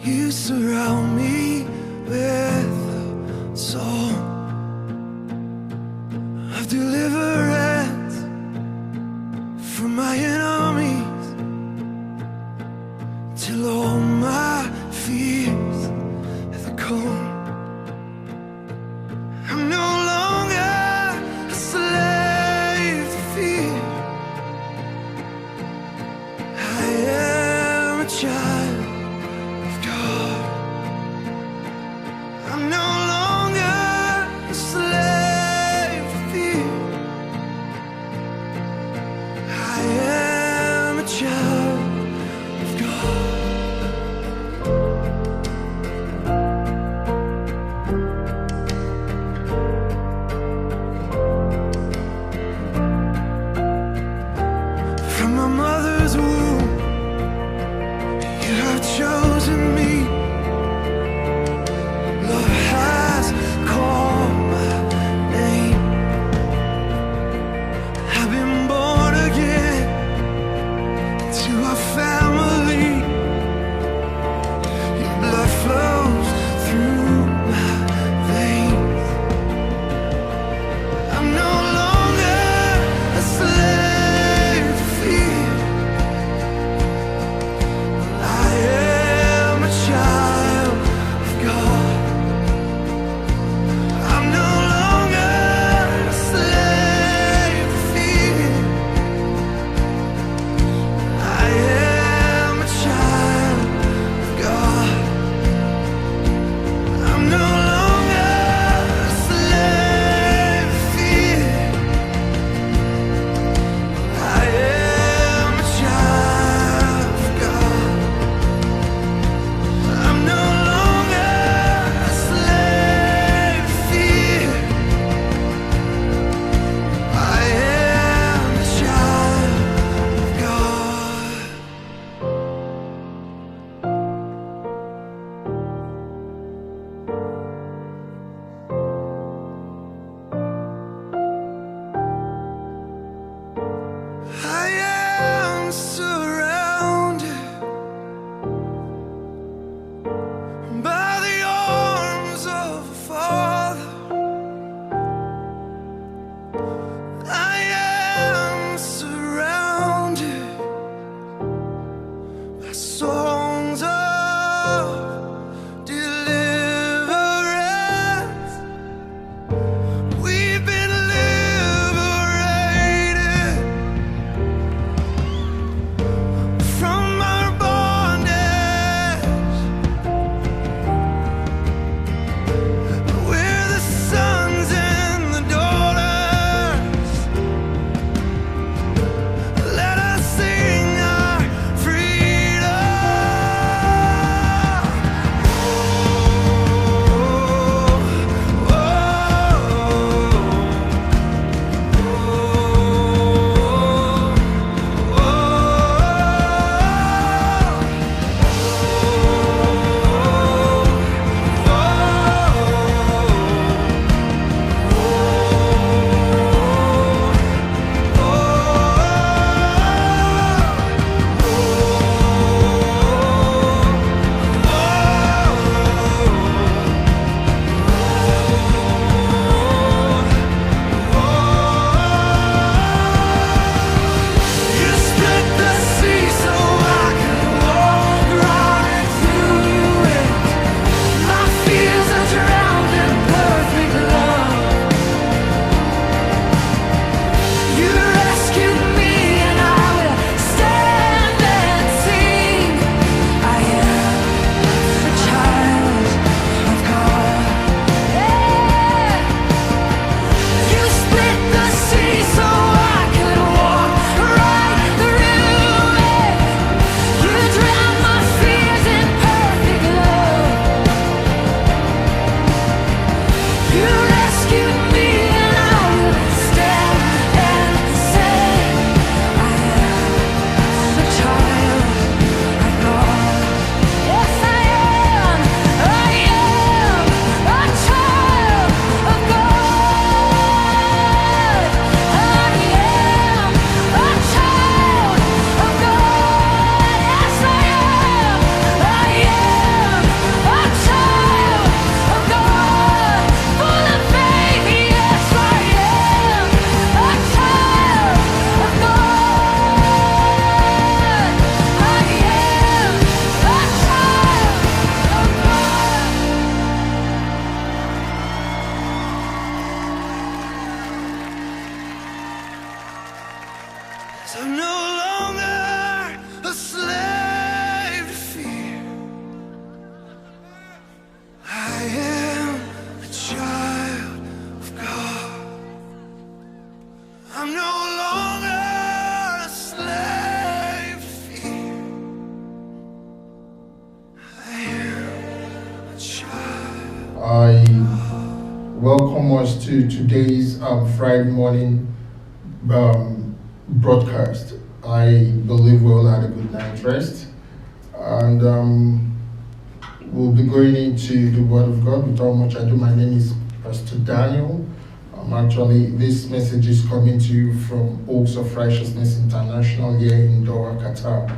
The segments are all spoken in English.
You surround me with a song of deliverance from my enemies, till all my fears have gone. I'm no longer a slave to fear. I am a child of God. I'm no longer a slave to fear. I am a child of God. From my mother's womb, you have chosen me. Love has called my name. I've been born again to a family. Your blood flows through my veins. I'm no longer a slave to fear. I am a I welcome us to today's Friday morning broadcast. I believe we all had a good night's rest, and we'll be going into the Word of God without much ado. My name is Pastor Daniel. Actually, this message is coming to you from Oaks of Righteousness International here in Doha, Qatar.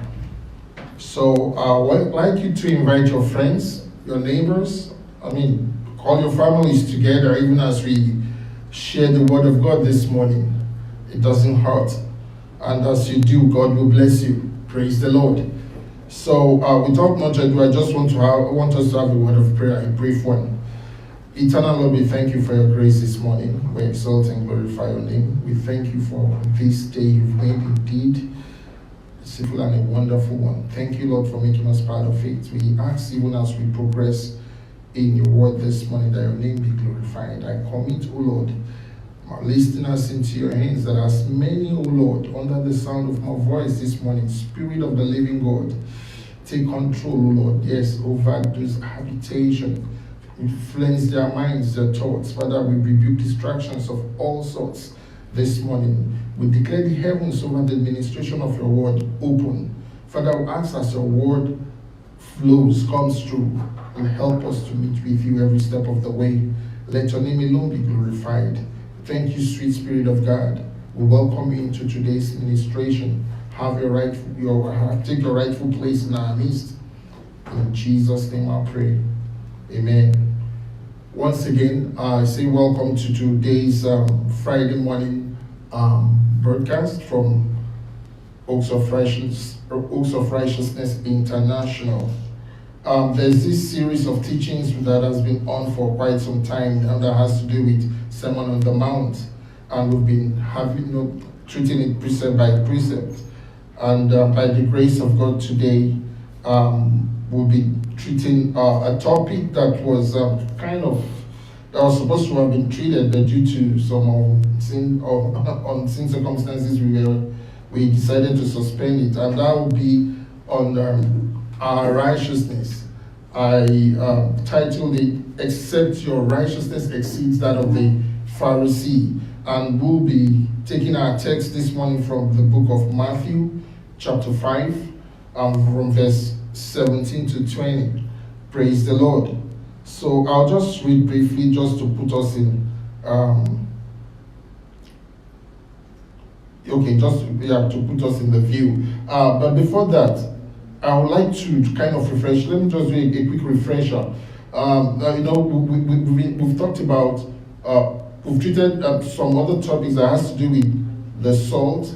So I would like you to invite your friends, your neighbors, call your families together even as we share the Word of God this morning. It doesn't hurt. And as you do, God will bless you. Praise the Lord. So without much ado, I just want us to have a word of prayer, a brief one. Eternal Lord, we thank you for your grace this morning. We exalt and glorify your name. We thank you for this day you've made indeed. It's a and a wonderful one. Thank you, Lord, for making us part of it. We ask, even as we progress in your word this morning, that your name be glorified. I commit, O Lord, my listeners into your hands, that as many, O Lord, under the sound of my voice this morning, Spirit of the living God, take control, O Lord, yes, over this habitation. Influence their minds, their thoughts. Father, we rebuke distractions of all sorts this morning. We declare the heavens over the administration of your word open. Father, we ask as your word flows, comes through, and help us to meet with you every step of the way. Let your name alone be glorified. Thank you, sweet Spirit of God. We welcome you into today's ministration. Take your rightful place in our midst. In Jesus' name I pray. Amen. Once again, I say welcome to today's Friday morning broadcast from Oaks of Righteousness International. There's this series of teachings that has been on for quite some time, and that has to do with Sermon on the Mount, and we've been treating it precept by precept. And by the grace of God today, we'll be treating a topic that was supposed to have been treated, but due to some unseen circumstances, we decided to suspend it, and that will be on our righteousness. I titled it, "Except Your Righteousness Exceeds That of the Pharisee," and we'll be taking our text this morning from the book of Matthew, chapter 5, from verse 17 to 20. Praise the Lord. So I'll just read briefly just to put us in to put us in the view. But before that, I would like to kind of refresh. Let me just do a quick refresher. We've talked about, we've treated some other topics that has to do with the salt,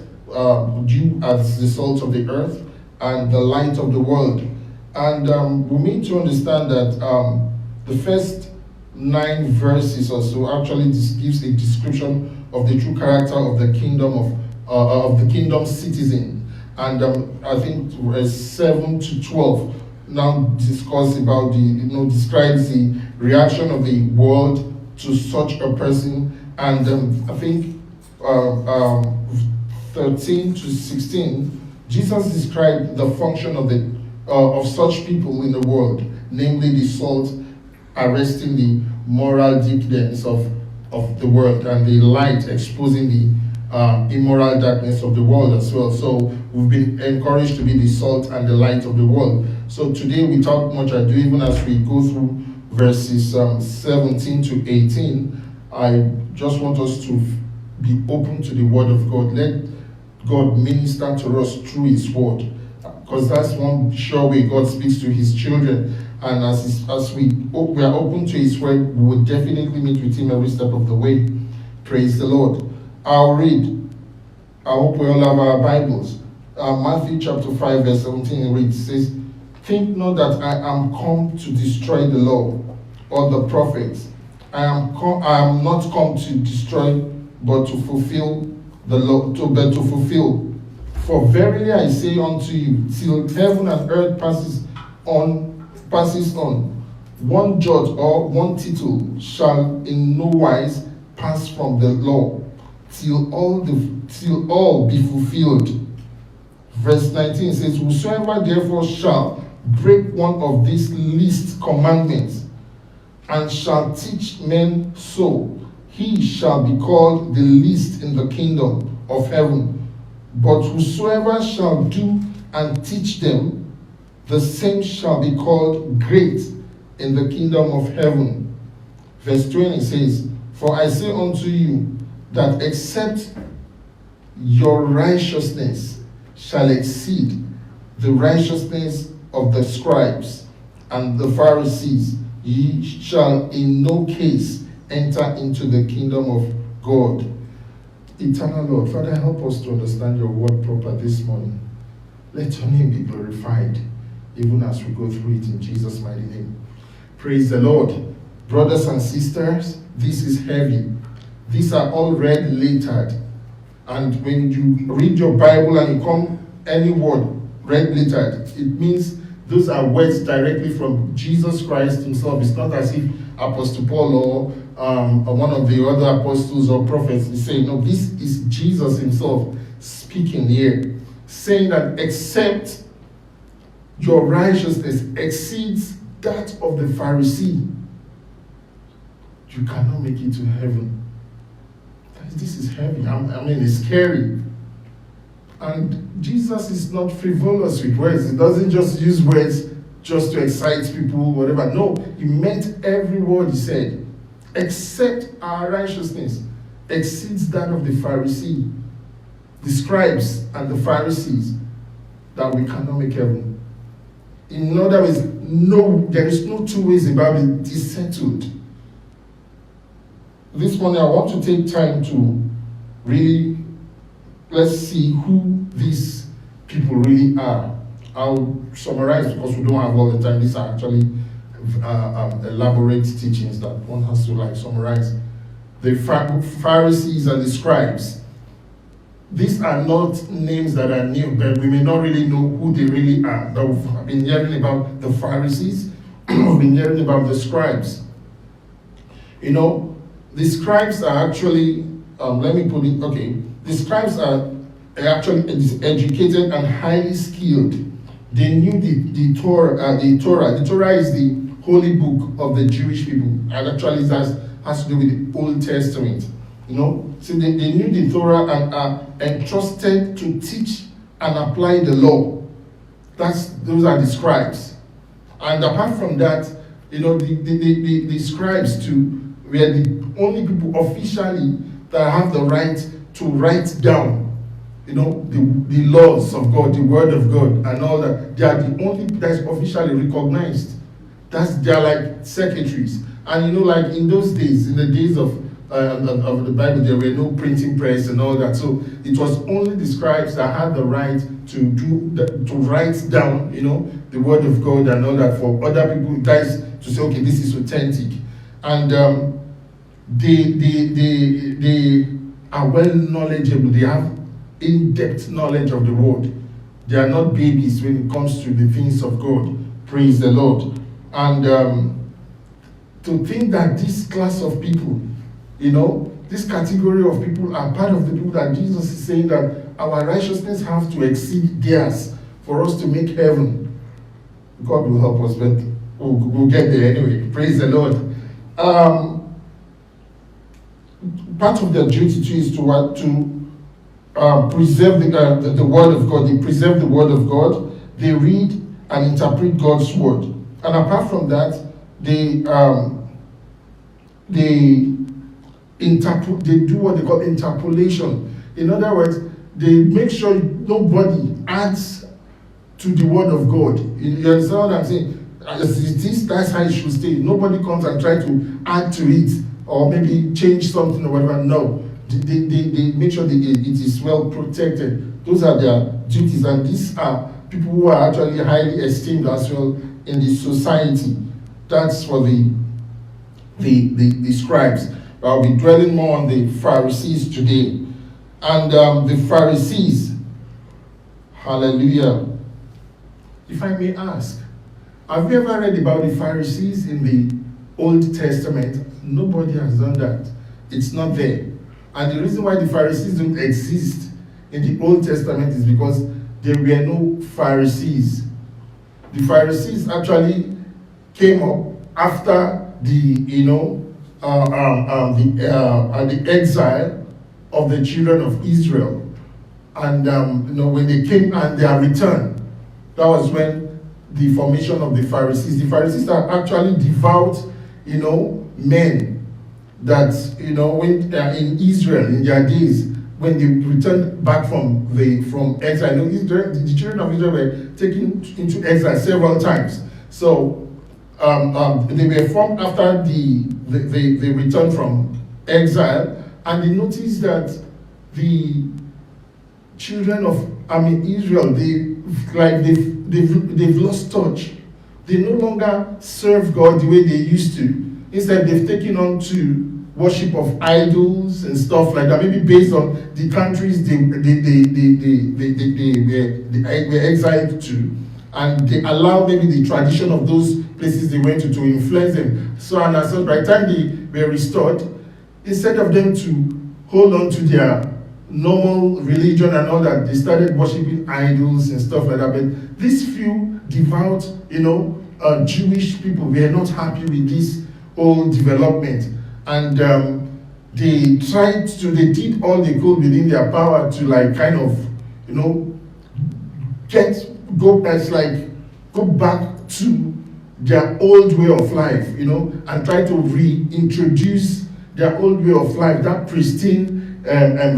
due as the salt of the earth, and the light of the world. And we need to understand that the first 9 verses or so actually gives a description of the true character of the kingdom of the kingdom citizen. And I think verse 7 to 12 now describes the reaction of the world to such a person. And I think 13 to 16, Jesus described the function of such people in the world, namely the salt arresting the moral decadence of the world, and the light exposing the immoral darkness of the world as well. So we've been encouraged to be the salt and the light of the world. So today, without much ado, even as we go through verses 17 to 18, I just want us to be open to the word of God. Let God minister to us through his word, because that's one sure way God speaks to his children. And as we are open to his word, we will definitely meet with him every step of the way. Praise the Lord. I'll read. I hope we all have our Bibles. Matthew chapter 5 verse 17 reads, says, "Think not that I am come to destroy the law or the prophets. I am not come to destroy, but to fulfill the law, but to fulfill. For verily I say unto you, till heaven and earth passes on, one jot or one tittle shall in no wise pass from the law, till all be fulfilled." Verse 19 says, "Whosoever therefore shall break one of these least commandments and shall teach men so, he shall be called the least in the kingdom of heaven. But whosoever shall do and teach them, the same shall be called great in the kingdom of heaven. Verse 20 says, For I say unto you, that except your righteousness shall exceed the righteousness of the scribes and the Pharisees, ye shall in no case enter into the kingdom of God. Eternal Lord, Father, help us to understand your word proper this morning. Let your name be glorified, even as we go through it in Jesus' mighty name. Praise the Lord. Brothers and sisters, this is heavy. These are all red lettered. And when you read your Bible and you come any word red lettered, it means those are words directly from Jesus Christ himself. It's not as if Apostle Paul or one of the other apostles or prophets is saying, no, this is Jesus himself speaking here, saying that except your righteousness exceeds that of the Pharisee, you cannot make it to heaven. This is heavy. I mean, it's scary. And Jesus is not frivolous with words. He doesn't just use words just to excite people, whatever. No, he meant every word he said. Except our righteousness exceeds that of the Pharisee, the scribes and the Pharisees, that we cannot make heaven. In other words, no, there is no two ways about it. It is settled. This morning I want to take time to really, let's see who these people really are. I'll summarize because we don't have all the time. These are actually elaborate teachings that one has to summarize. The Pharisees and the scribes. These are not names that are new, but we may not really know who they really are. We've been hearing about the Pharisees, we've been hearing about the scribes. You know, the scribes are actually, the scribes are actually educated and highly skilled. They knew the Torah. The Torah is the holy book of the Jewish people, and actually has to do with the Old Testament. You know, so they knew the Torah and are entrusted to teach and apply the law. Those are the scribes. And apart from that, you know, the scribes too were the only people officially that have the right to write down, you know, the laws of God, the word of God, and all that. They are the only that's officially recognized. They're like secretaries. And you know, like in those days, in the days of the Bible, there were no printing press and all that. So it was only the scribes that had the right to write down, you know, the word of God and all that for other people guys to say, okay, this is authentic. And they are well knowledgeable. They have in-depth knowledge of the word. They are not babies when it comes to the things of God. Praise the Lord. And to think that this class of people, you know, this category of people are part of the people that Jesus is saying that our righteousness have to exceed theirs for us to make heaven. God will help us, but we'll get there anyway. Praise the Lord. Part of their duty too is to preserve the word of God. They preserve the word of God. They read and interpret God's word. And apart from that, they do what they call interpolation. In other words, they make sure nobody adds to the word of God. You understand what I'm saying? As it is, that's how it should stay. Nobody comes and try to add to it or maybe change something or whatever. No. They make sure that it is well protected. Those are their duties, and these are people who are actually highly esteemed as well in the society. That's for the scribes. I'll be dwelling more on the Pharisees today. And the Pharisees, hallelujah. If I may ask, have you ever read about the Pharisees in the Old Testament? Nobody has done that. It's not there. And the reason why the Pharisees don't exist in the Old Testament is because there were no Pharisees. The Pharisees actually came up after the exile of the children of Israel. And when they came and their return, that was when the formation of the Pharisees. The Pharisees are actually devout, men that when in Israel in their days, when they returned back from exile. The children of Israel were taken into exile several times. So they were formed after they returned from exile, and they noticed that the children of Israel, they've lost touch. They no longer serve God the way they used to. Instead, they've taken on to worship of idols and stuff like that, maybe based on the countries they were exiled to, and they allow maybe the tradition of those places they went to influence them. So and as such, by the time they were restored, instead of them to hold on to their normal religion and all that, they started worshiping idols and stuff like that. But these few devout, Jewish people were not happy with this whole development. And they did all they could within their power to go back to their old way of life, and try to reintroduce their old way of life, that pristine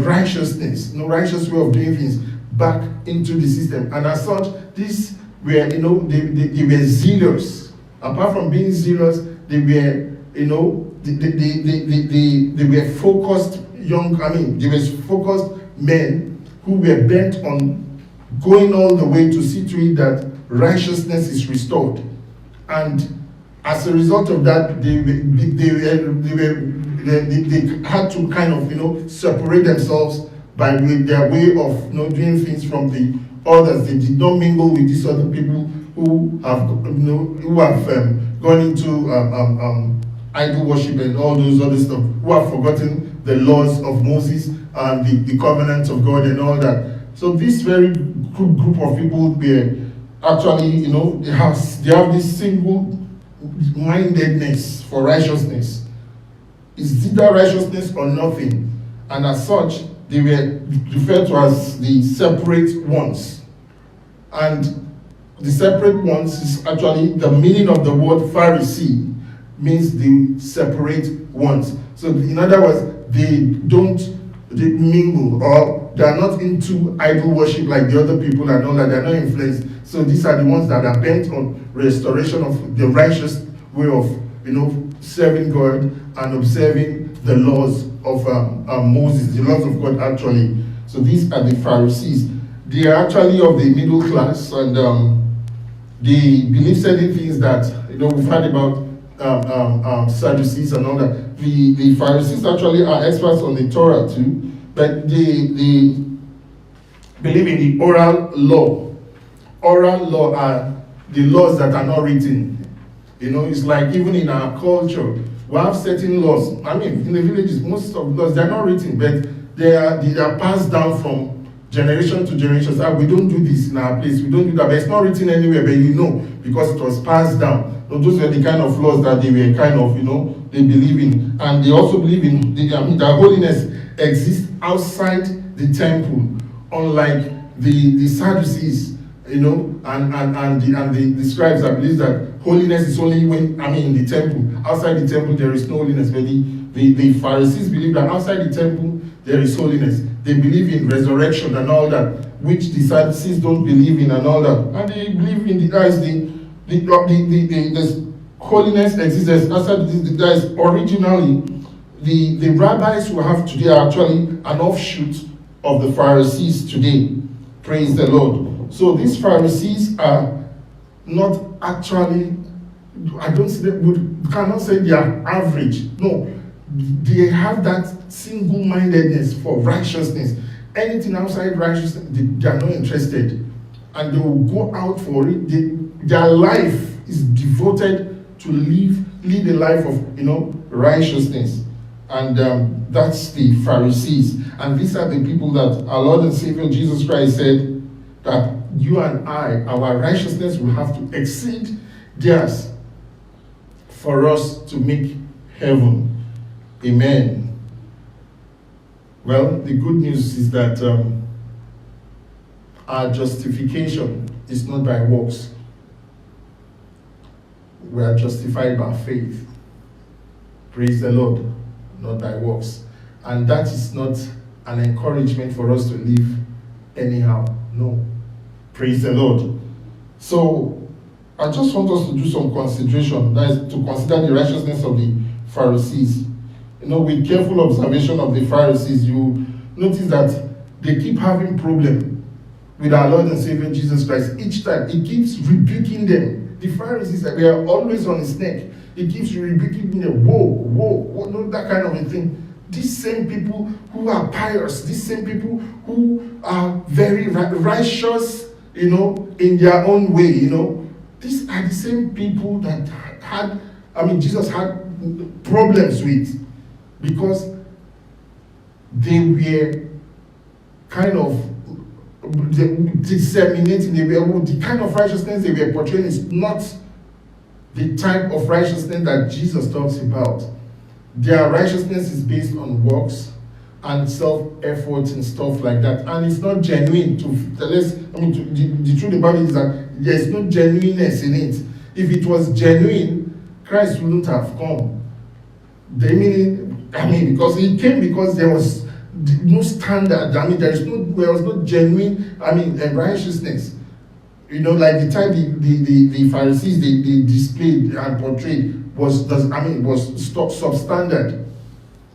righteousness, righteous way of doing things back into the system. And as such, these were, they were zealous. Apart from being zealous, they were, they were focused they were focused men who were bent on going all the way to see to it that righteousness is restored. And as a result of that, they had to kind of separate themselves by their way of doing things from the others. They did not mingle with these other people who have gone into idol worship and all those other stuff, who have forgotten the laws of Moses and the covenants of God and all that. So this very good group of people were actually, they have this single-mindedness for righteousness. It's either righteousness or nothing. And as such, they were referred to as the separate ones. And the separate ones is actually the meaning of the word Pharisee, means the separate ones. So in other words, they mingle, or they are not into idol worship like the other people and all that. They are not influenced. So these are the ones that are bent on restoration of the righteous way of serving God and observing the laws of Moses, the laws of God actually. So these are the Pharisees. They are actually of the middle class, and they believe certain things that we've heard about Sadducees and all that. The Pharisees actually are experts on the Torah too, but they believe in the oral law. Oral law are the laws that are not written. It's like even in our culture, we have certain laws. In the villages, most of the laws, they're not written, but they are passed down from generation to generation. So we don't do this in our place. We don't do that. But it's not written anywhere, but because it was passed down. So those were the kind of laws that they were kind of, they believe in. And they also believe in that holiness exists outside the temple, unlike the Sadducees, and the scribes that believe that holiness is only when, in the temple. Outside the temple, there is no holiness. But the Pharisees believe that outside the temple, there is holiness. They believe in resurrection and all that, which the Sadducees don't believe in and all that. And they believe in the holiness exists outside the guys. Originally, the rabbis we have today are actually an offshoot of the Pharisees today. Praise the Lord. So these Pharisees are not actually, cannot say they are average. No, they have that single-mindedness for righteousness. Anything outside righteousness, they are not interested. And they will go out for it. Their life is devoted to lead a life of, righteousness. And that's the Pharisees. And these are the people that our Lord and Savior Jesus Christ said that you and I, our righteousness will have to exceed theirs. for us to make heaven. Amen. Well, the good news is that our justification is not by works. We are justified by faith. Praise the Lord, not by works. And that is not an encouragement for us to live anyhow. No. Praise the Lord. So, I just want us to do some consideration, that is to consider the righteousness of the Pharisees. With careful observation of the Pharisees, you notice that they keep having problem with our Lord and Savior Jesus Christ. Each time, he keeps rebuking them. The Pharisees, they are always on his neck. He keeps rebuking them. Whoa, no, that kind of a thing. These same people who are pious, these same people who are very righteous, in their own way, these are the same people that Jesus had problems with, because they were kind of disseminating, the kind of righteousness they were portraying is not the type of righteousness that Jesus talks about. Their righteousness is based on works and self-effort and stuff like that, and it's not genuine. The truth about it is that there's no genuineness in it. If it was genuine, Christ wouldn't have come. Because he came because there was no standard. There was no genuine, righteousness. Like the type the Pharisees they displayed and portrayed was substandard.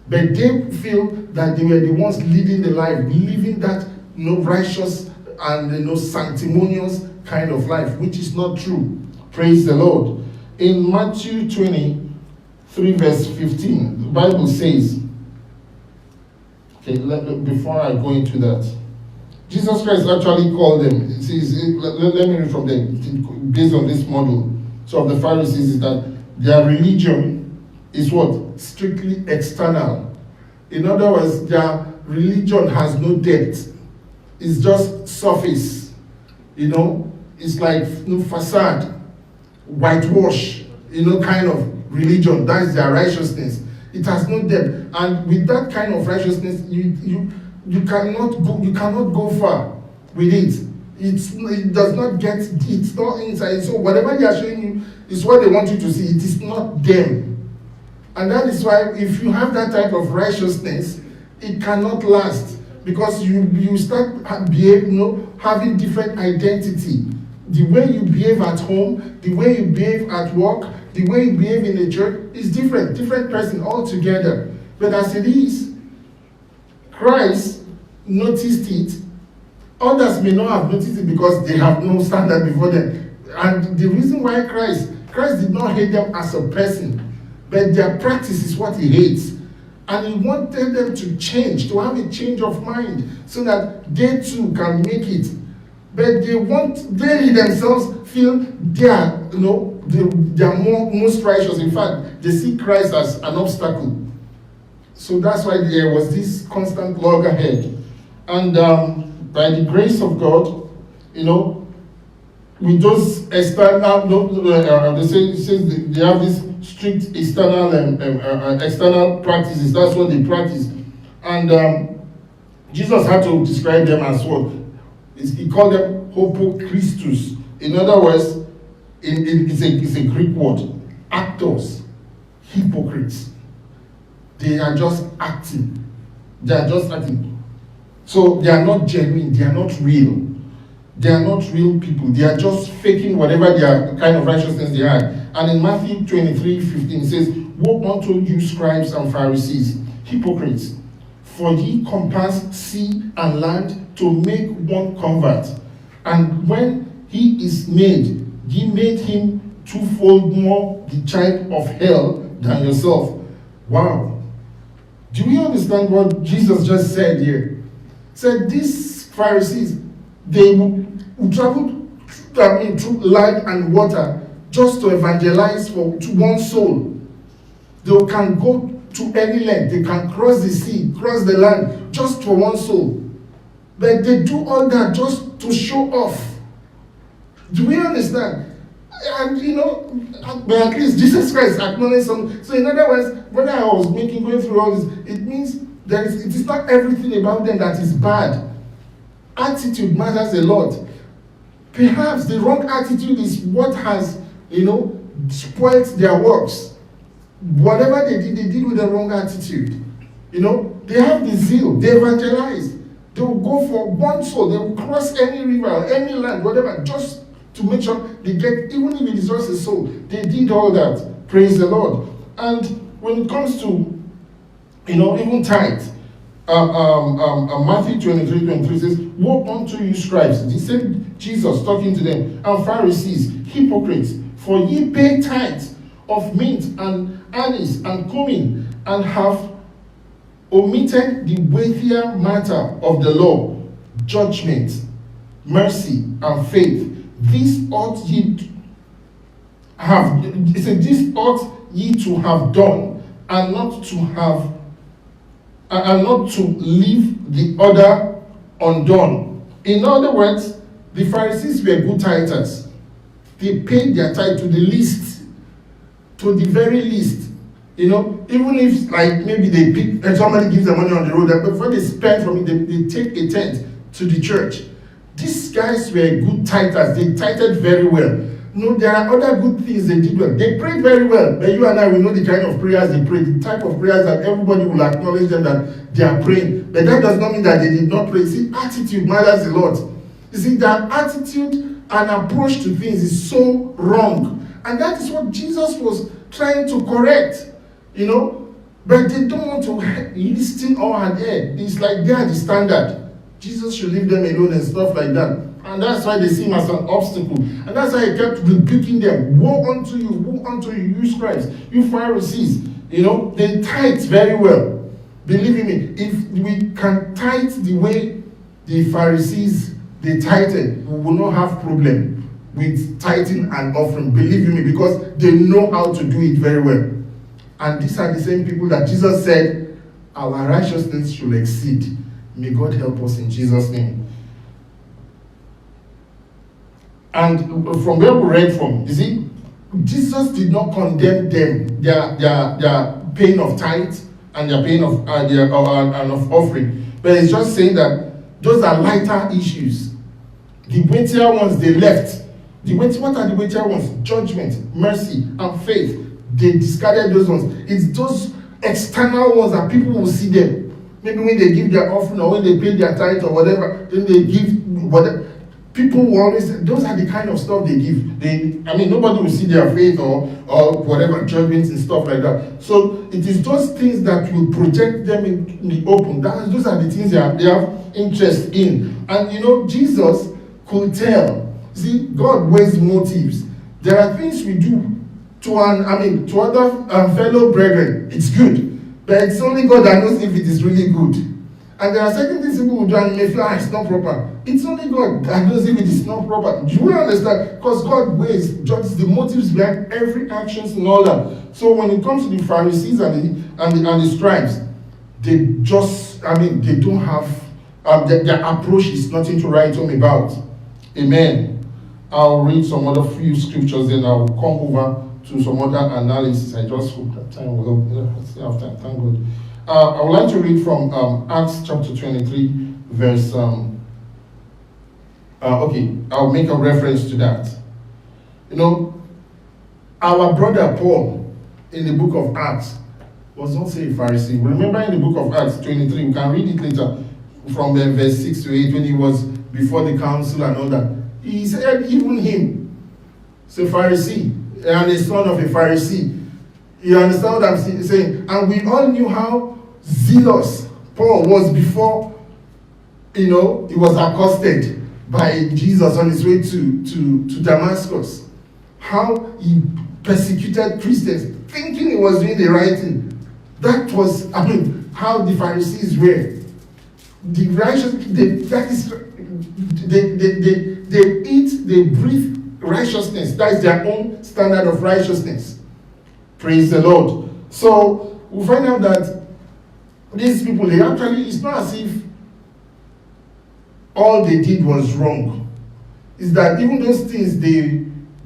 But they feel that they were the ones leading the life, living that righteous and sanctimonious kind of life, which is not true. Praise the Lord. In Matthew 23 verse 15, the Bible says, before I go into that, Jesus Christ actually called them. It says, let me read from them, based on this model. So of the Pharisees is that their religion is what? Strictly external. In other words, their religion has no depth. It's just surface. It's like facade, whitewash, kind of religion. That is their righteousness. It has no depth. And with that kind of righteousness, you cannot go far with it. It does not get, it's not inside. So whatever they are showing you is what they want you to see. It is not them. And that is why if you have that type of righteousness, it cannot last, because you start having different identity. The way you behave at home, the way you behave at work, the way you behave in the church is different person altogether. But as it is, Christ noticed it. Others may not have noticed it because they have no standard before them. And the reason why Christ did not hate them as a person, but their practice is what he hates. And he wanted them to change, to have a change of mind, so that they too can make it. But they themselves feel they are, they are most righteous. In fact, they see Christ as an obstacle. So that's why there was this constant loggerhead. And by the grace of God, with those external, they have this strict external practices. That's what they practice. And Jesus had to describe them as what? He called them hypochristos. In other words, it's a Greek word. Actors, hypocrites. They are just acting. So they are not genuine. They are not real. They are not real people. They are just faking whatever their kind of righteousness they had. And in Matthew 23:15 it says, "Woe unto you, scribes and Pharisees, hypocrites, for ye compass sea and land to make one convert. And when he is made, ye made him twofold more the child of hell than yourself." Wow. Do we understand what Jesus just said here? He said these Pharisees, they would travel through land and water just to evangelize to one soul. They can go to any length. They can cross the sea, cross the land, just for one soul. But they do all that just to show off. Do we understand? And but at least Jesus Christ acknowledged some. So in other words, when I was going through all this, it means it is not everything about them that is bad. Attitude matters a lot. Perhaps the wrong attitude is what has, spoiled their works. Whatever they did with the wrong attitude. They have the zeal, they evangelize. They will go for one soul, they will cross any river, any land, whatever, just to make sure they get, even if it is just a soul. They did all that. Praise the Lord. And when it comes to, even tithe, Matthew 23 says, woe unto you scribes. He said, Jesus talking to them, and Pharisees, hypocrites, for ye pay tithes of mint and anise and cumin, and have omitted the weightier matter of the law, judgment, mercy, and faith. This ought ye to have. He said, this ought ye to have done, and not to leave the other undone. In other words, the Pharisees were good tithers. They paid their tithe to the least, to the very least. Even if maybe they pick and somebody gives them money on the road, but before they spend from it, they take a tenth to the church. These guys were good tithers. They tithed very well. There are other good things they did well. They prayed very well. But you and I, we know the kind of prayers they prayed, the type of prayers that everybody will acknowledge them that they are praying. But that does not mean that they did not pray. See, attitude matters a lot. You see, their attitude and approach to things is so wrong. And that is what Jesus was trying to correct. But they don't want to listen or adhere. It's like they are the standard. Jesus should leave them alone and stuff like that. And that's why they see him as an obstacle. And that's why he kept rebuking them. Woe unto you, you scribes, you Pharisees. They tithe very well. Believe me, if we can tithe the way the Pharisees, they tithed, we will not have problem with tithing and offering. Believe me, because they know how to do it very well. And these are the same people that Jesus said, our righteousness should exceed. May God help us in Jesus' name. And from where we read from, you see, Jesus did not condemn them, their pain of tithe and their pain of of offering. But it's just saying that those are lighter issues. The weightier ones they left. What are the weightier ones? Judgment, mercy, and faith. They discarded those ones. It's those external ones that people will see them. Maybe when they give their offering or when they pay their tithe or whatever, then they give whatever. People will always, those are the kind of stuff they give. Nobody will see their faith or whatever, judgments and stuff like that. So it is those things that will project them in the open. Those are the things they have interest in. And Jesus could tell. See, God weighs motives. There are things we do to other fellow brethren. It's good. But it's only God that knows if it is really good. And there are certain things people will do and may feel it's not proper. It's only God that knows if it is not proper. Do you understand? Because God judges the motives behind every actions and all that. So when it comes to the Pharisees and the scribes, they just, they don't have, their approach is nothing to write home about. Amen. I'll read some other few scriptures, then I'll come over to some other analysis. I just hope that time will help. I still have time, thank God. I would like to read from Acts chapter 23, verse. I'll make a reference to that. Our brother Paul in the book of Acts was also a Pharisee. Remember in the book of Acts 23, we can read it later from verse 6 to 8 when he was before the council and all that. He said even him is a Pharisee and a son of a Pharisee. You understand what I'm saying? And we all knew how zealous Paul was before, he was accosted by Jesus on his way to Damascus. How he persecuted Christians, thinking he was doing the right thing. That was, how the Pharisees were. The righteous, they eat, they breathe righteousness. That is their own standard of righteousness. Praise the Lord. So we find out that these people, it's not as if all they did was wrong. It's that even those things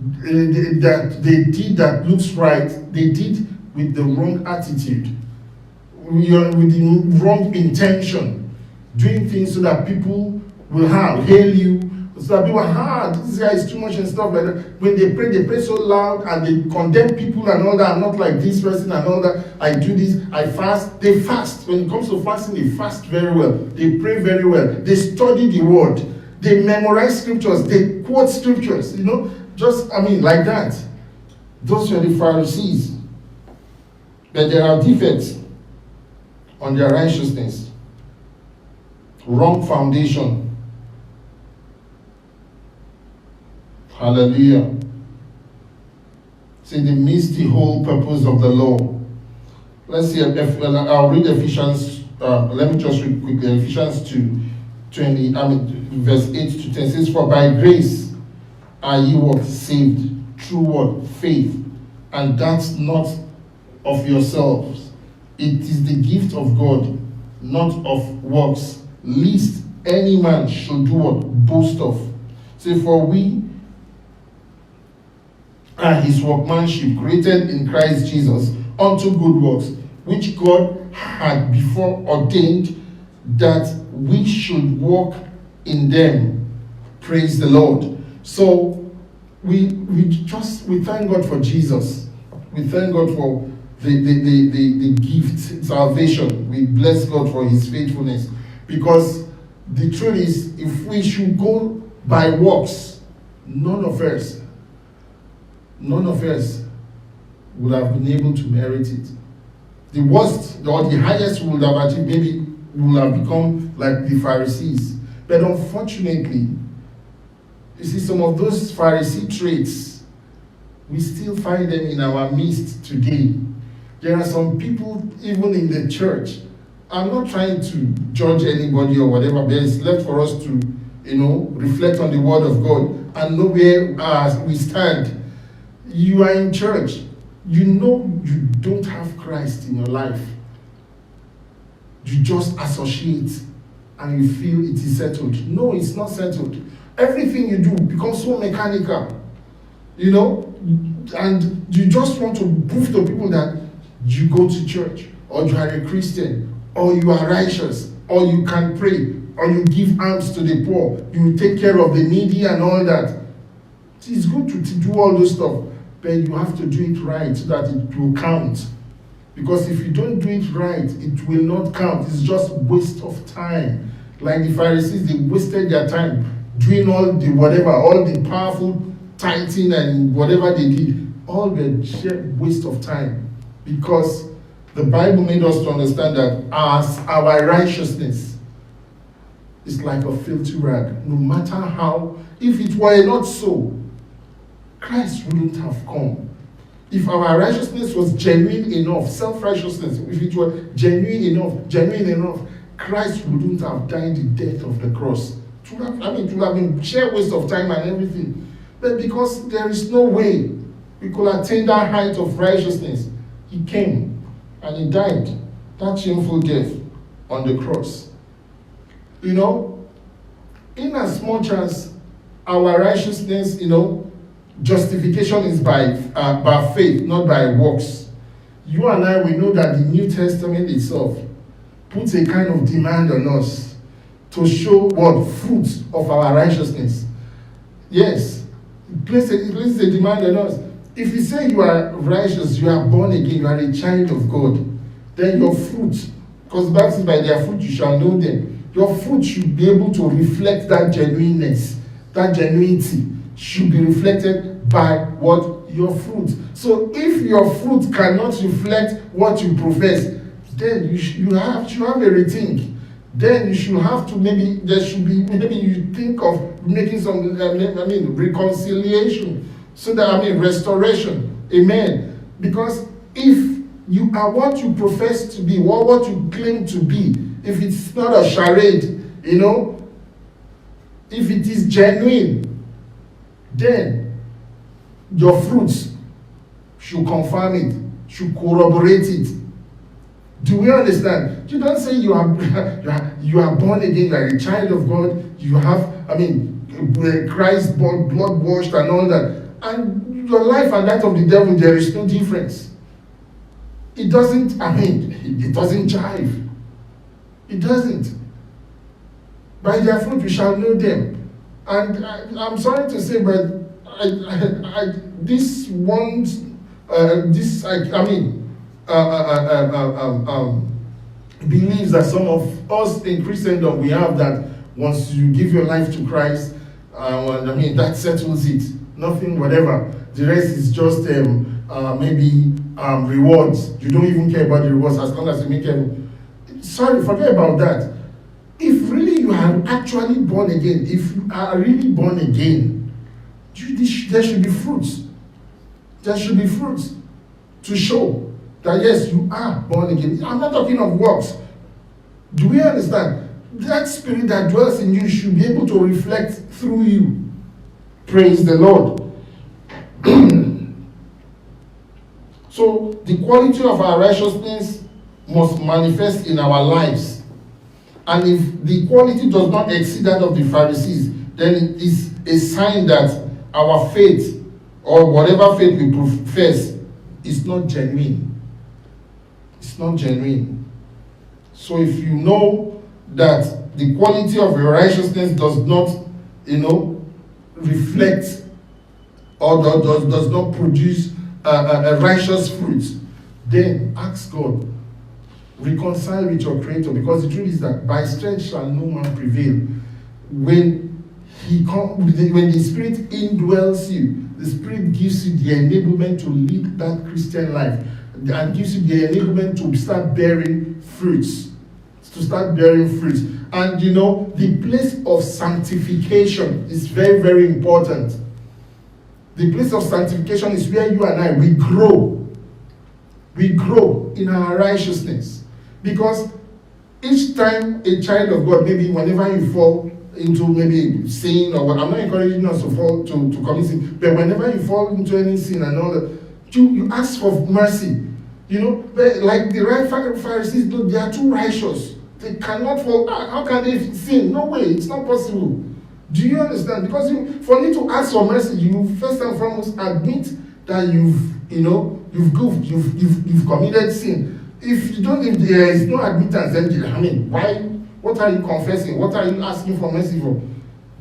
that they did that looks right, they did with the wrong attitude, with the wrong intention, doing things so that people will hail you, so that people this guy is too much and stuff like that. When they pray so loud and they condemn people and all that. I'm not like this person and all that. I do this, I fast. They fast. When it comes to fasting, they fast very well. They pray very well. They study the word. They memorize scriptures. They quote scriptures. Like that. Those were the Pharisees. But there are defects on their righteousness. Wrong foundation. Hallelujah. See, they missed the whole purpose of the law. Let's see, I'll read Ephesians, let me just read quickly. Ephesians 2, verse 8 to 10 says, "For by grace are ye what? Saved, through what? Faith. And that's not of yourselves. It is the gift of God, not of works, lest any man should do what? Boast of. Say, for we are his workmanship, created in Christ Jesus, unto good works, which God had before ordained that we should walk in them." Praise the Lord. So we thank God for Jesus. We thank God for the gift, salvation. We bless God for his faithfulness. Because the truth is, if we should go by works, none of us would have been able to merit it. The worst or the highest we would have achieved, maybe we would have become like the Pharisees. But unfortunately, you see, some of those Pharisee traits, we still find them in our midst today. There are some people, even in the church. I'm not trying to judge anybody or whatever, but it's left for us to, reflect on the word of God and know where we stand. You are in church. You know you don't have Christ in your life. You just associate and you feel it is settled. No, it's not settled. Everything you do becomes so mechanical, and you just want to prove to people that you go to church, or you are a Christian, or you are righteous, or you can pray, or you give alms to the poor, you take care of the needy and all that. It's good to do all those stuff, but you have to do it right so that it will count. Because if you don't do it right, it will not count. It's just waste of time. Like the Pharisees, they wasted their time doing all the powerful tithing and whatever they did. All the sheer waste of time. Because the Bible made us to understand that our righteousness is like a filthy rag. No matter how, if it were not so, Christ wouldn't have come. If our righteousness was genuine enough, self-righteousness, if it were genuine enough, Christ wouldn't have died the death of the cross. It would have been sheer waste of time and everything. But because there is no way we could attain that height of righteousness, he came and he died that shameful death on the cross. In as much as our righteousness, justification is by faith, not by works. You and I, we know that the New Testament itself puts a kind of demand on us to show what fruits of our righteousness. Yes, it places a demand on us. If you say you are righteous, you are born again, you are a child of God, then your fruit, because the Bible says, by their fruit you shall know them. Your fruit should be able to reflect that genuineness, that genuinity should be reflected by what? Your fruit. So if your fruit cannot reflect what you profess, then you should have a rethink. Then you should have to maybe you think of making some reconciliation, so that restoration. Amen. Because if you are what you profess to be, what you claim to be, if it's not a charade, if it is genuine, then your fruits should confirm it, should corroborate it. Do we understand? You don't say you are born again, you are a child of God, you have, Christ blood washed and all that, And your life and that of the devil, there is no difference. It doesn't jive. It doesn't. By their fruit we shall know them. And I'm sorry to say, but believes that some of us in Christendom, we have that once you give your life to Christ, that settles it. Nothing, whatever. The rest is just maybe rewards. You don't even care about the rewards as long as you make them. Sorry, forget about that. If really you are actually born again, if you are really born again, there should be fruits. There should be fruits to show that yes, you are born again. I'm not talking of works. Do we understand? That spirit that dwells in you should be able to reflect through you. Praise the Lord. So the quality of our righteousness must manifest in our lives. And if the quality does not exceed that of the Pharisees, then it is a sign that our faith, or whatever faith we profess, is not genuine. It's not genuine. So if you know that the quality of your righteousness does not, reflect or does not produce a righteous fruit, then ask God, reconcile with your Creator, because the truth is that by strength shall no man prevail. When the Spirit indwells you, the Spirit gives you the enablement to lead that Christian life, and gives you the enablement to start bearing fruits. And the place of sanctification is very, very important. The place of sanctification is where you and I, we grow. We grow in our righteousness. Because each time a child of God, maybe whenever you fall into maybe sin or what, I'm not encouraging us to fall to commit sin, but whenever you fall into any sin and all that, you ask for mercy. Like the Pharisees, they are too righteous. They cannot fall. How can they sin? No way, it's not possible. Do you understand? Because for you to ask for mercy, you first and foremost admit that you've goofed, you've committed sin. If there is no admittance, then why? What are you confessing? What are you asking for mercy for?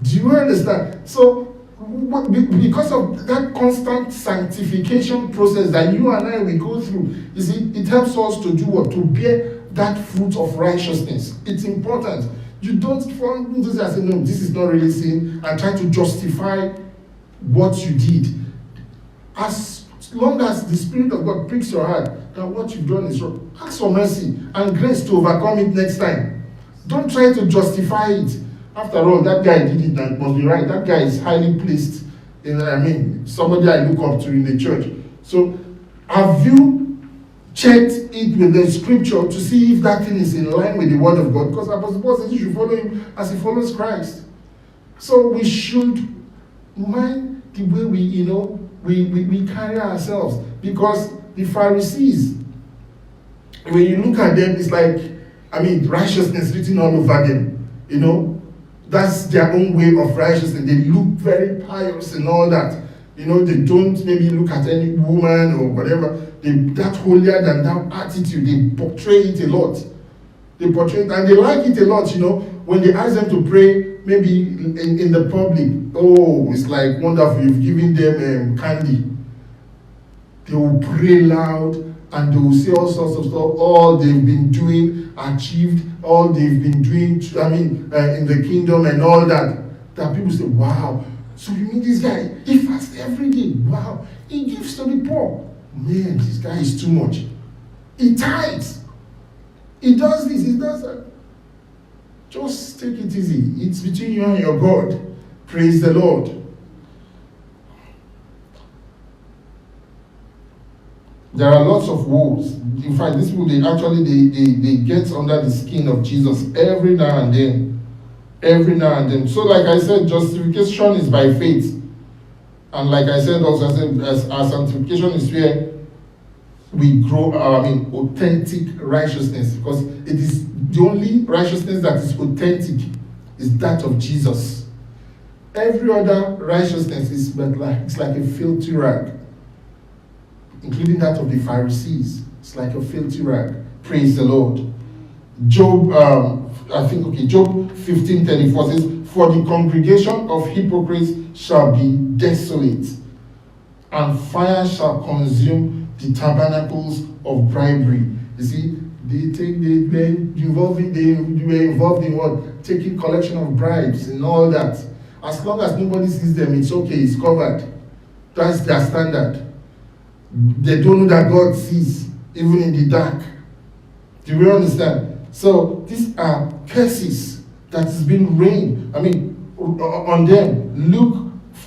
Do you understand? So, because of that constant sanctification process that you and I will go through, you see, it helps us to do what? To bear that fruit of righteousness. It's important. You don't fall into this and say, no, this is not really sin, and try to justify what you did. As long as the Spirit of God pricks your heart that what you've done is wrong, ask for mercy and grace to overcome it next time. Don't try to justify it. After all, that guy did it, that must be right. That guy is highly placed somebody I look up to in the church. So, have you checked it with the scripture to see if that thing is in line with the word of God? Because Apostle Paul says you should follow him as he follows Christ. So we should mind the way we carry ourselves. Because the Pharisees, when you look at them, it's like, righteousness written all over them. That's their own way of righteousness. They look very pious and all that. They don't maybe look at any woman or whatever. That holier than thou attitude, they portray it a lot. They portray it, and they like it a lot, when they ask them to pray, maybe in the public. Oh, it's like wonderful, you've given them candy. They will pray loud, and they will say all sorts of stuff, all they've been doing, achieved, all they've been doing, in the kingdom and all that. That people say, wow, so you mean this guy, he fasts every day, wow, he gives to the poor. Man, this guy is too much. He tithes. He does this, he does that. Just take it easy. It's between you and your God. Praise the Lord. There are lots of woes. In fact, these people, they get under the skin of Jesus every now and then. Every now and then. So like I said, justification is by faith. And like I said also, our sanctification is where we grow our authentic righteousness. Because it is the only righteousness that is authentic is that of Jesus. Every other righteousness is but like it's like a filthy rag, including that of the Pharisees. It's like a filthy rag. Praise the Lord. Job, Job 15:34 says, "For the congregation of hypocrites shall be desolate, and fire shall consume the tabernacles of bribery." You see, they were involved in what? Taking collection of bribes and all that. As long as nobody sees them, it's okay, it's covered. That's their standard. They don't know that God sees, even in the dark. Do you understand? So these are curses that has been rained, on them. Luke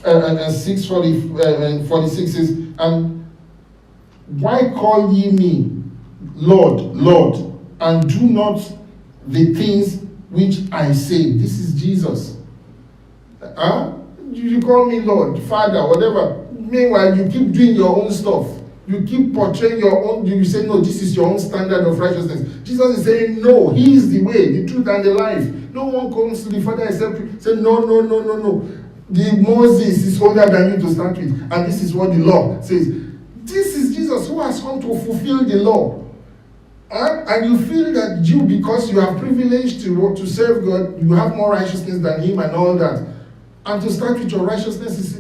6:46 says, "And why call ye me Lord, Lord, and do not the things which I say?" This is Jesus. You call me Lord, Father, whatever. Meanwhile, you keep doing your own stuff. You keep portraying your own. You say, no, this is your own standard of righteousness. Jesus is saying, no, He is the way, the truth, and the life. No one comes to the Father except you. Say, no. The Moses is older than you to start with. And this is what the law says. This is Jesus who has come to fulfill the law. And you feel that you, because you are privileged to serve God, you have more righteousness than Him and all that. And to start with your righteousness is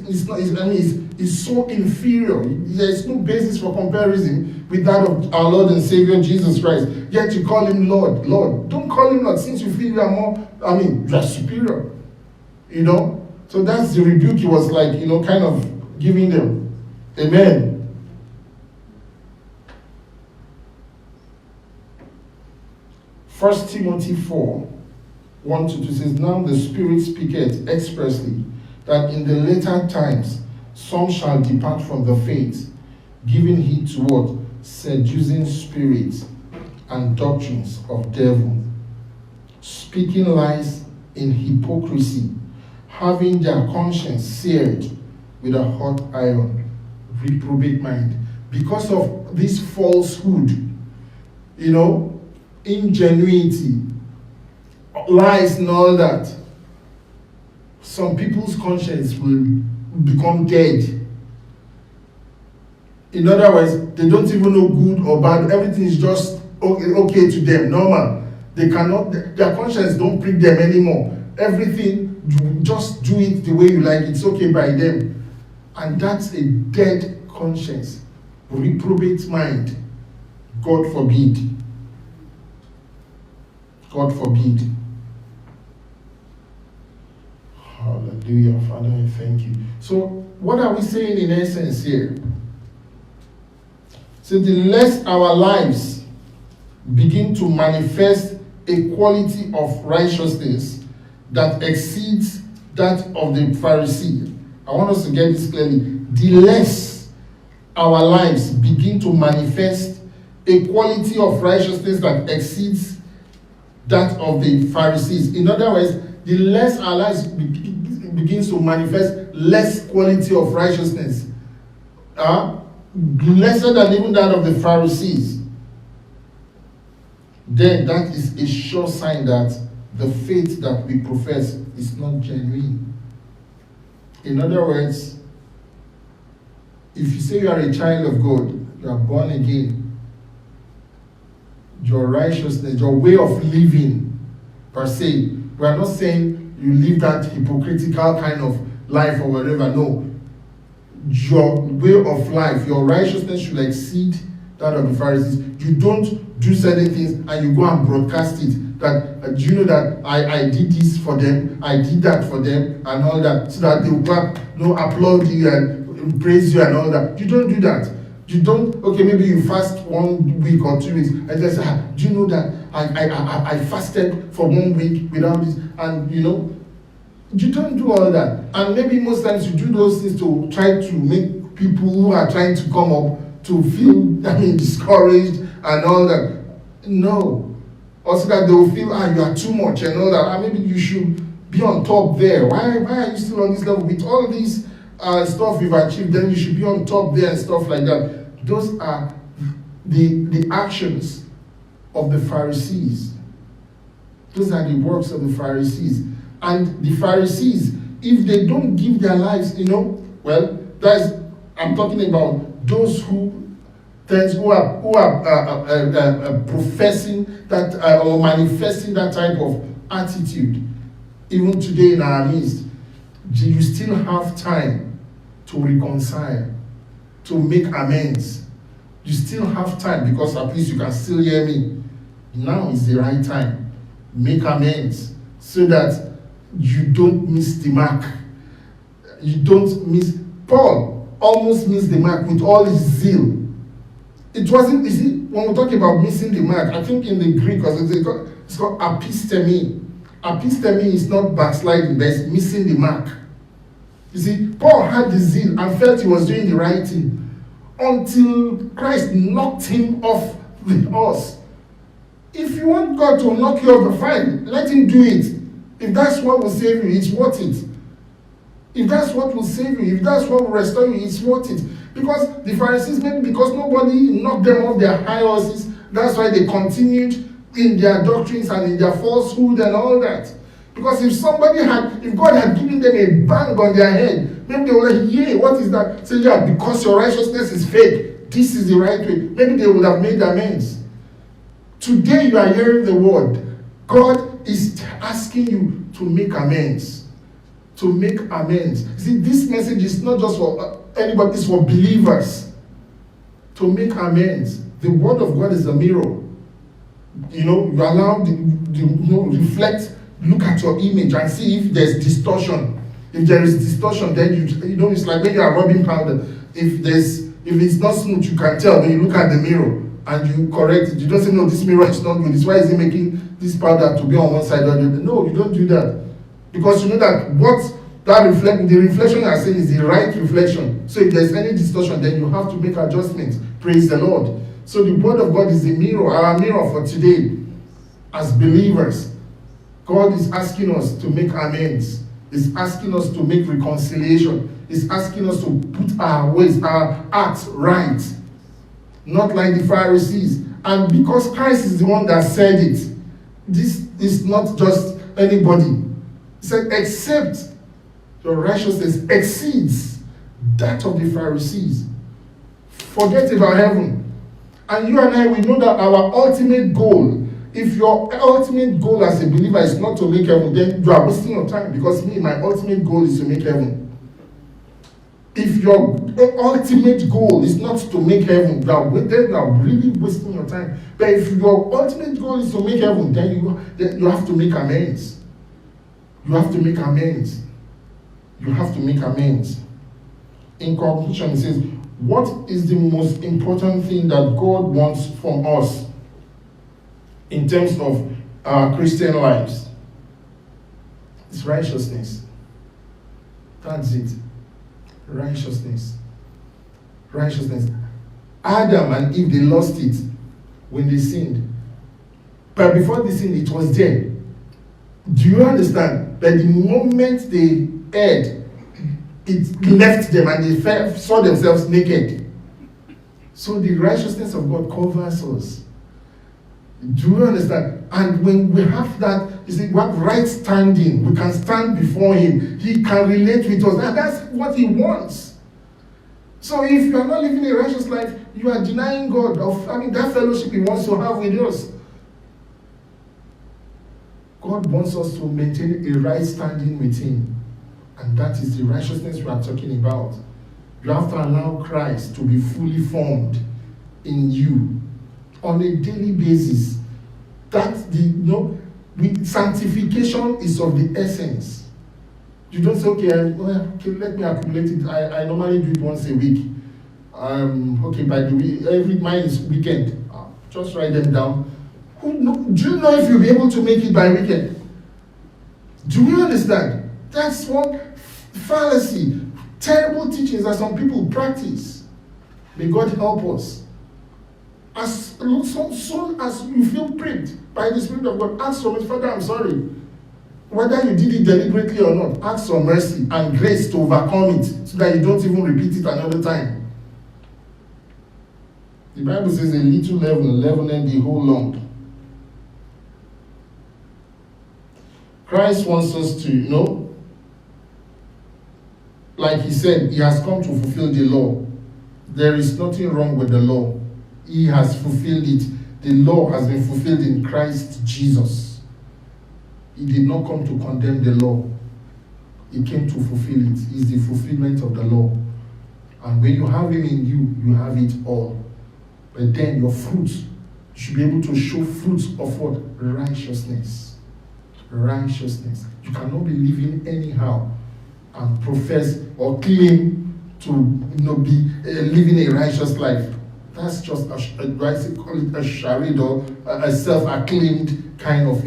so inferior. There is no basis for comparison with that of our Lord and Savior Jesus Christ. Yet you call Him Lord, Lord. Don't call Him Lord, since you feel you are more, you are superior. So that's the rebuke He was kind of giving them. Amen. First Timothy 4:1-2 says, "Now the Spirit speaketh expressly, that in the later times some shall depart from the faith, giving heed to what? Seducing spirits and doctrines of devil, speaking lies in hypocrisy, having their conscience seared with a hot iron, reprobate mind." Because of this falsehood, ingenuity, lies and all that, some people's conscience will become dead. In other words, they don't even know good or bad. Everything is just okay to them, normal. Their conscience don't prick them anymore. Everything, just do it the way you like. It's okay by them. And that's a dead conscience. Reprobate mind. God forbid. God forbid. Hallelujah. Father, I thank you. So, what are we saying in essence here? So, the less our lives begin to manifest a quality of righteousness that exceeds that of the Pharisee. I want us to get this clearly. The less our lives begin to manifest a quality of righteousness that exceeds that of the Pharisees. In other words, the less our lives begins to manifest less quality of righteousness, lesser than even that of the Pharisees, then that is a sure sign that the faith that we profess is not genuine. In other words, if you say you are a child of God, you are born again, your righteousness, your way of living per se, we are not saying you live that hypocritical kind of life or whatever. No, your way of life, your righteousness should exceed that of the Pharisees. You don't do certain things and you go and broadcast it. That do you know that I did this for them, I did that for them, and all that, so that they will clap, applaud you and praise you and all that. You don't do that. You don't. Okay, maybe you fast 1 week or 2 weeks, and just say, do you know that I fasted for 1 week without this, and you don't do all that. And maybe most times you do those things to try to make people who are trying to come up to feel discouraged and all that. No. Also that they will feel, you are too much and all that. Maybe you should be on top there. Why are you still on this level? With all these stuff you've achieved, then you should be on top there and stuff like that. Those are the actions of the Pharisees. Those are the works of the Pharisees. And the Pharisees, if they don't give their lives, well, I'm talking about those who are professing that or manifesting that type of attitude. Even today in our midst, you still have time to reconcile, to make amends. You still have time, because at least you can still hear me. Now is the right time. Make amends so that you don't miss the mark. You don't miss. Paul almost missed the mark with all his zeal. It wasn't, you see, when we talk about missing the mark, I think in the Greek, it's called apistemi. Apistemi is not backsliding, but it's missing the mark. You see, Paul had the zeal and felt he was doing the right thing until Christ knocked him off the horse. If you want God to knock you off the fine, let him do it. If that's what will save you, it's worth it. If that's what will save you, if that's what will restore you, it's worth it. Because the Pharisees, maybe because nobody knocked them off their high horses, that's why they continued in their doctrines and in their falsehood and all that. Because if God had given them a bang on their head, maybe they would like, yeah, what is that? Say, yeah, because your righteousness is fake, this is the right way. Maybe they would have made amends. Today you are hearing the word. God is asking you to make amends. To make amends. See, this message is not just for anybody, it's for believers. To make amends. The word of God is a mirror. You allow reflect, look at your image and see if there's distortion. If there is distortion, then it's like when you are rubbing powder. If it's not smooth, you can tell when you look at the mirror and you correct it. You don't say, no, this mirror is not good. Why is it making this powder to be on one side or the other? No, you don't do that. Because you know that the reflection you are saying is the right reflection. So if there's any distortion, then you have to make adjustments. Praise the Lord. So the word of God is the mirror, our mirror for today. As believers, God is asking us to make amends. He's asking us to make reconciliation. He's asking us to put our ways, our acts right. Not like the Pharisees. And because Christ is the one that said it, this is not just anybody. He said, except your righteousness exceeds that of the Pharisees. Forget about heaven. And you and I, we know that our ultimate goal, if your ultimate goal as a believer is not to make heaven, then you are wasting your time. Because my ultimate goal is to make heaven. If your ultimate goal is not to make heaven, you are really wasting your time. But if your ultimate goal is to make heaven, then you have to make amends. You have to make amends. You have to make amends. In conclusion, it says, what is the most important thing that God wants from us in terms of our Christian lives? It's righteousness. That's it. Righteousness. Adam and Eve, they lost it when they sinned. But before they sinned, it was there. Do you understand that the moment they erred, it left them and they saw themselves naked? So the righteousness of God covers us. Do you understand? And when we have that, you see, we have right standing. We can stand before him. He can relate with us. And that's what he wants. So if you are not living a righteous life, you are denying God of that fellowship he wants to have with us. God wants us to maintain a right standing with him. And that is the righteousness we are talking about. You have to allow Christ to be fully formed in you on a daily basis. Sanctification is of the essence. You don't say, okay, let me accumulate it. I normally do it once a week. By the way, mine is weekend. Just write them down. Do you know if you'll be able to make it by weekend? Do you understand? That's one fallacy, terrible teachings that some people practice. May God help us. As soon as you feel pricked by the Spirit of God, ask for it. Father, I'm sorry. Whether you did it deliberately or not, ask for mercy and grace to overcome it so that you don't even repeat it another time. The Bible says a little leaven the whole lump. Christ wants us to, like he said, he has come to fulfill the law. There is nothing wrong with the law. He has fulfilled it. The law has been fulfilled in Christ Jesus. He did not come to condemn the law. He came to fulfill it. He's the fulfillment of the law. And when you have him in you, you have it all. But then your fruits, you should be able to show fruits of what? Righteousness. Righteousness. You cannot be living anyhow and profess or claim to be living a righteous life. That's just call it a charade or a self-acclaimed kind of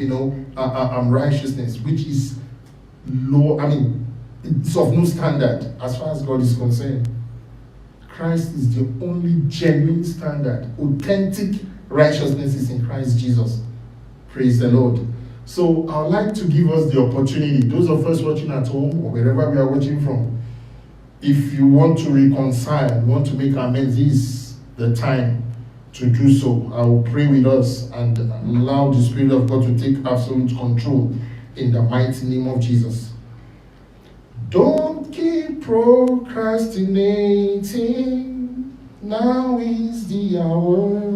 righteousness, which is low. It's of no standard as far as God is concerned. Christ is the only genuine standard. Authentic righteousness is in Christ Jesus. Praise the Lord. So I would like to give us the opportunity, those of us watching at home or wherever we are watching from, if you want to reconcile, you want to make amends, this is the time to do so. I will pray with us and allow the Spirit of God to take absolute control in the mighty name of Jesus. Don't keep procrastinating. Now is the hour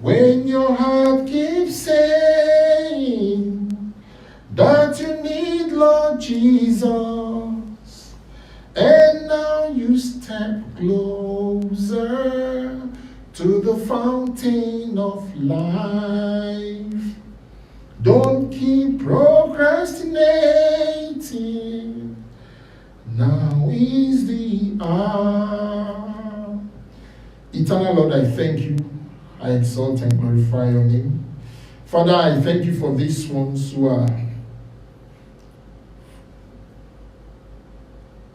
when your heart keeps saying that you need Lord Jesus, and now you step closer to the fountain of life. Don't keep procrastinating. Now is the hour. Eternal Lord, I thank you. I exalt and glorify your name. Father, I thank you for these ones who are,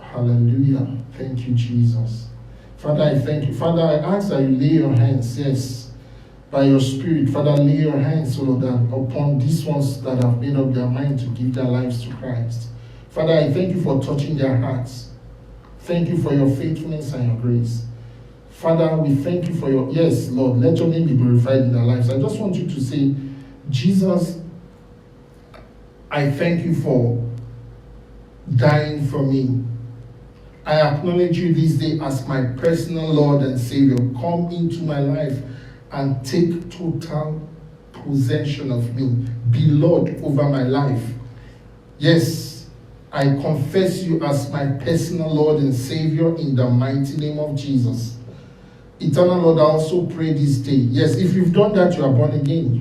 hallelujah. Thank you, Jesus. Father, I thank you. Father, I ask that you lay your hands, yes, by your Spirit. Father, lay your hands, Lord, upon these ones that have made up their mind to give their lives to Christ. Father, I thank you for touching their hearts. Thank you for your faithfulness and your grace. Father, we thank you for your, yes, Lord, let your name be glorified in their lives. I just want you to say, Jesus, I thank you for dying for me. I acknowledge you this day as my personal Lord and Savior. Come into my life and take total possession of me. Be Lord over my life. Yes, I confess you as my personal Lord and Savior in the mighty name of Jesus. Eternal Lord, I also pray this day. Yes, if you've done that, you are born again.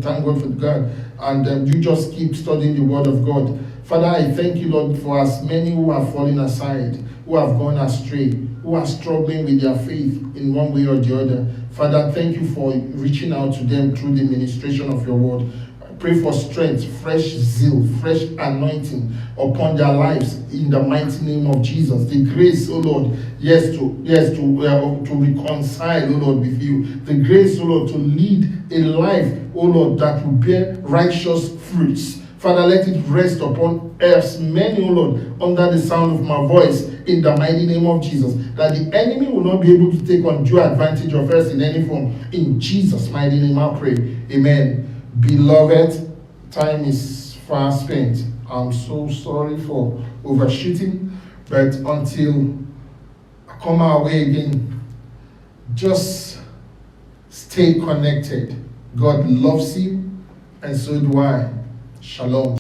Thank God for God. And you just keep studying the Word of God. Father, I thank you, Lord, for as many who have fallen aside, who have gone astray, who are struggling with their faith in one way or the other. Father, thank you for reaching out to them through the ministration of your word. I pray for strength, fresh zeal, fresh anointing upon their lives in the mighty name of Jesus. The grace, oh Lord, to reconcile, oh Lord, with you. The grace, oh Lord, to lead a life, oh Lord, that will bear righteous fruits. Father, let it rest upon as many, oh Lord, under the sound of my voice in the mighty name of Jesus, that the enemy will not be able to take undue advantage of us in any form. In Jesus' mighty name I pray. Amen. Beloved, time is far spent. I'm so sorry for overshooting, but until I come our way again, just stay connected. God loves you, and so do I. Shalom.